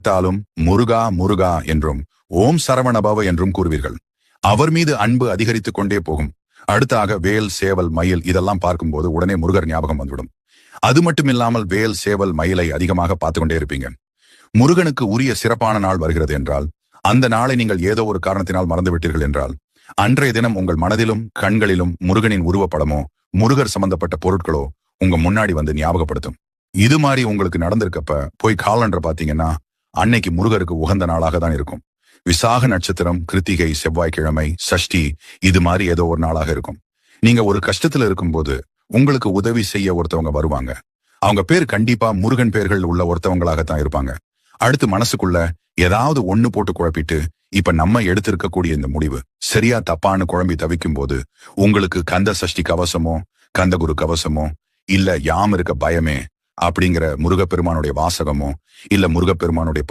தாலும் முருகா முருகா என்றும் ஓம் சரவணபவ என்றும் கூறுவீர்கள். அவர் மீது அன்பு அதிகரித்துக் கொண்டே போகும். அடுத்தாக வேல், சேவல், மயில் இதெல்லாம் பார்க்கும்போது உடனே முருகர் ஞாபகம் வந்துவிடும். அது மட்டும் இல்லாமல் வேல், சேவல், மயிலை அதிகமாக பார்த்து கொண்டே இருப்பீங்க. முருகனுக்கு உரிய சிறப்பான நாள் வருகிறது என்றால், அந்த நாளை நீங்கள் ஏதோ ஒரு காரணத்தினால் மறந்துவிட்டீர்கள் என்றால், அன்றைய தினம் உங்கள் மனதிலும் கண்களிலும் முருகனின் உருவப்படமோ முருகர் சம்பந்தப்பட்ட பொருட்களோ உங்க முன்னாடி வந்து ஞாபகப்படுத்தும். இது மாதிரி உங்களுக்கு நடந்திருக்கப்ப போய் காலண்டர் பாத்தீங்கன்னா அன்னைக்கு முருகருக்கு உகந்த நாளாக தான் இருக்கும். விசாக நட்சத்திரம், கிருத்திகை, செவ்வாய்க்கிழமை, சஷ்டி இது மாதிரி ஏதோ ஒரு நாளாக இருக்கும். நீங்க ஒரு கஷ்டத்துல இருக்கும்போது உங்களுக்கு உதவி செய்ய ஒருத்தவங்க வருவாங்க. அவங்க பேர் கண்டிப்பா முருகன் பேர்கள் உள்ள ஒருத்தவங்களாகத்தான் இருப்பாங்க. அடுத்து மனசுக்குள்ள ஏதாவது ஒண்ணு போட்டு குழப்பிட்டு இப்ப நம்ம எடுத்திருக்கக்கூடிய இந்த முடிவு சரியா தப்பான்னு குழம்பி தவிக்கும் போது உங்களுக்கு கந்த சஷ்டி கவசமோ கந்தகுரு கவசமோ இல்ல யாம் இருக்க பயமே அப்படிங்கிற முருகப்பெருமானுடைய வாசகமோ இல்ல முருகப்பெருமானுடைய